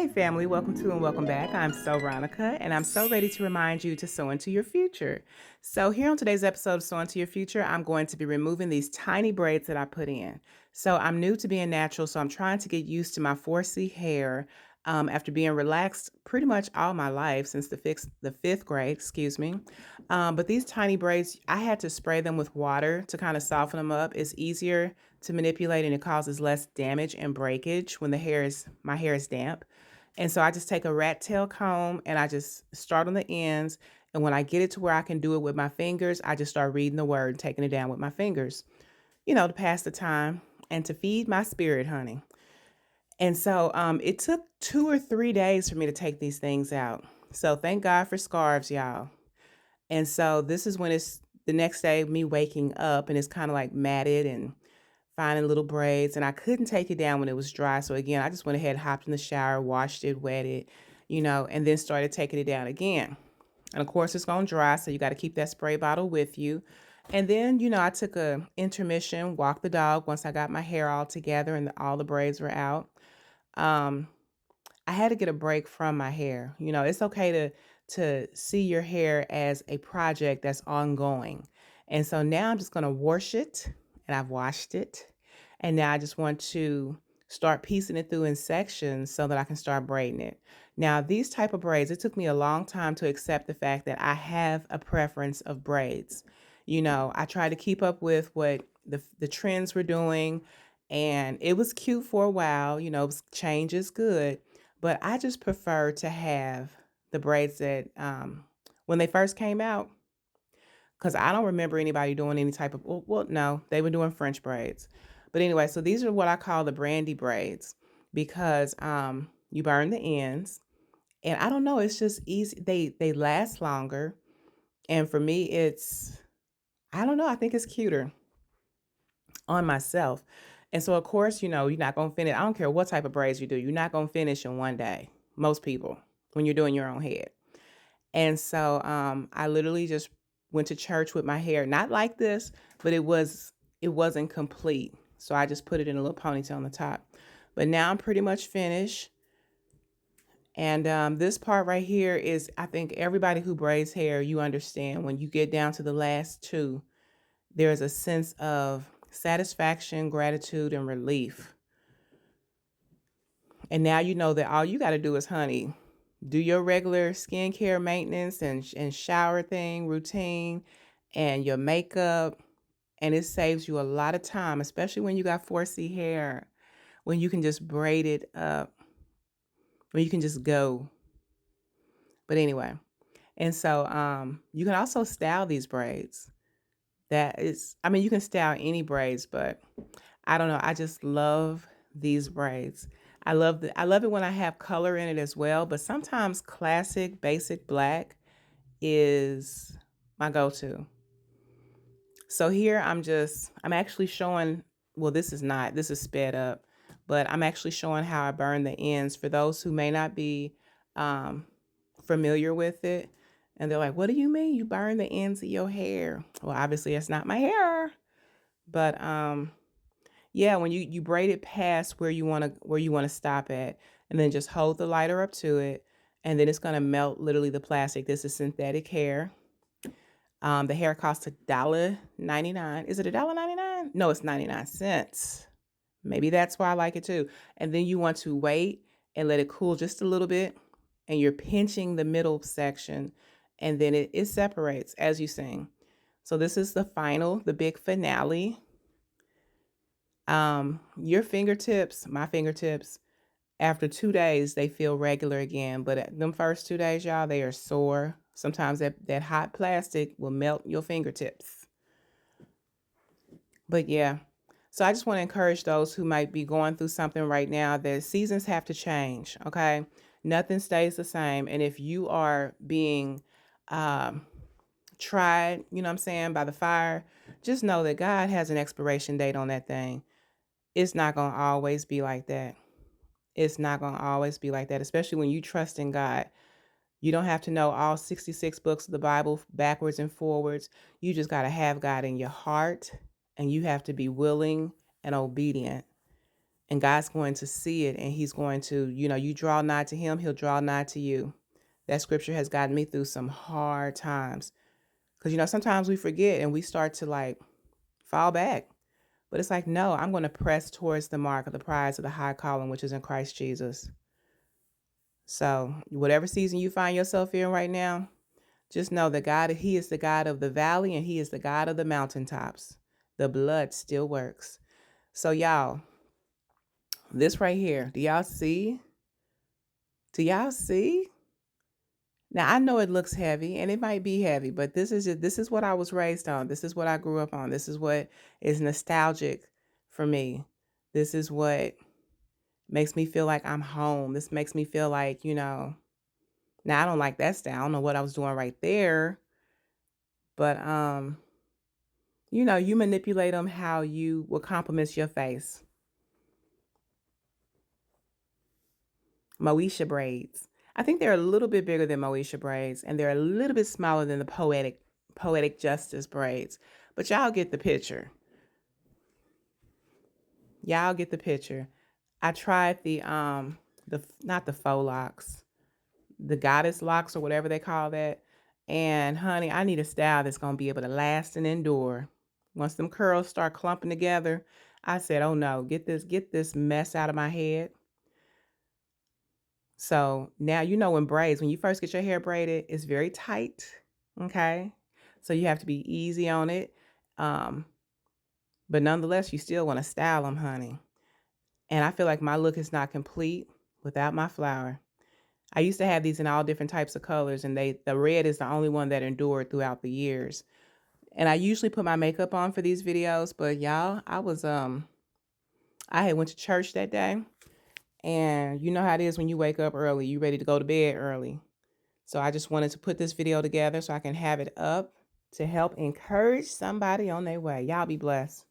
Hey family, welcome to and welcome back. I'm so Veronica, and I'm so ready to remind you to sow into your future. So here on today's episode of Sow into Your Future, I'm going to be removing these tiny braids that I put in. So I'm new to being natural, so I'm trying to get used to my 4C hair after being relaxed pretty much all my life since the fifth grade, excuse me. But these tiny braids, I had to spray them with water to kind of soften them up. It's easier to manipulate and it causes less damage and breakage when my hair is damp. And so I just take a rat tail comb and I just start on the ends. And when I get it to where I can do it with my fingers, I just start reading the word and taking it down with my fingers, to pass the time and to feed my spirit, honey. And so it took 2 or 3 days for me to take these things out. So thank God for scarves, y'all. And so this is when it's the next day, me waking up and it's kind of like matted and finding little braids. And I couldn't take it down when it was dry. So again, I just went ahead, hopped in the shower, washed it, wet it, and then started taking it down again. And of course, it's going to dry. So you got to keep that spray bottle with you. And then, I took a intermission, walked the dog once I got my hair all together and all the braids were out. Um, I had to get a break from my hair. It's okay to see your hair as a project that's ongoing. And so now I'm just going to wash it, and I've washed it. And now I just want to start piecing it through in sections so that I can start braiding it. Now, these type of braids, it took me a long time to accept the fact that I have a preference of braids. I tried to keep up with what the trends were doing, and it was cute for a while. Change is good, but I just prefer to have the braids that when they first came out, because I don't remember anybody doing any type of, well, no, they were doing French braids. But anyway, so these are what I call the brandy braids because you burn the ends. And I don't know, it's just easy. They last longer. And for me, I don't know, I think it's cuter on myself. And so, of course, you're not going to finish. I don't care what type of braids you do. You're not going to finish in one day. Most people, when you're doing your own head. And so I literally just went to church with my hair, not like this, but it wasn't complete. So I just put it in a little ponytail on the top. But now I'm pretty much finished. And this part right here is, I think everybody who braids hair, you understand when you get down to the last two, there's a sense of satisfaction, gratitude, and relief. And now you know that all you got to do is, honey, do your regular skincare maintenance and shower thing routine and your makeup. And it saves you a lot of time, especially when you got 4C hair, when you can just braid it up, when you can just go. But anyway, and so you can also style these braids. You can style any braids, but I don't know. I just love these braids. I love it when I have color in it as well, but sometimes classic basic black is my go-to. So here I'm actually showing, well, this is sped up, but I'm actually showing how I burn the ends for those who may not be um, familiar with it. And they're like, what do you mean you burn the ends of your hair? Well, obviously it's not my hair, but yeah, when you braid it past where you want to stop at, and then just hold the lighter up to it, and then it's gonna melt literally the plastic. This is synthetic hair. The hair costs $1.99. Is it $1.99? No, it's 99 cents. Maybe that's why I like it too. And then you want to wait and let it cool just a little bit, and you're pinching the middle section, and then it separates as you sing. So this is the big finale. Your fingertips, my fingertips, after 2 days, they feel regular again. But at them first 2 days, y'all, they are sore. Sometimes that hot plastic will melt your fingertips. But yeah, so I just want to encourage those who might be going through something right now that seasons have to change, okay? Nothing stays the same. And if you are being tried, you know what I'm saying, by the fire, just know that God has an expiration date on that thing. It's not going to always be like that. It's not going to always be like that, especially when you trust in God. You don't have to know all 66 books of the Bible backwards and forwards. You just got to have God in your heart, and you have to be willing and obedient. And God's going to see it, and he's going to, you draw nigh to him, he'll draw nigh to you. That scripture has gotten me through some hard times. Because, sometimes we forget and we start to like fall back. But it's like, no, I'm going to press towards the mark of the prize of the high calling, which is in Christ Jesus. So whatever season you find yourself in right now, just know that God, he is the God of the valley and he is the God of the mountaintops. The blood still works. So y'all, this right here, do y'all see? Do y'all see? Now I know it looks heavy and it might be heavy, but this is what I was raised on. This is what I grew up on. This is what is nostalgic for me. This is what makes me feel like I'm home. This makes me feel like, now I don't like that style. I don't know what I was doing right there, but you manipulate them how you will compliments your face. Moesha braids. I think they're a little bit bigger than Moesha braids, and they're a little bit smaller than the poetic justice braids. But y'all get the picture. Y'all get the picture. I tried the not the faux locks, the goddess locks or whatever they call that. And honey, I need a style that's gonna be able to last and endure. Once them curls start clumping together, I said, oh no, get this mess out of my head. So now when braids, when you first get your hair braided, it's very tight. Okay. So you have to be easy on it. Um, but nonetheless, you still want to style them, honey. And I feel like my look is not complete without my flower. I used to have these in all different types of colors, and the red is the only one that endured throughout the years. And I usually put my makeup on for these videos, but y'all, I had went to church that day, and you know how it is when you wake up early, you ready to go to bed early. So I just wanted to put this video together so I can have it up to help encourage somebody on their way. Y'all be blessed.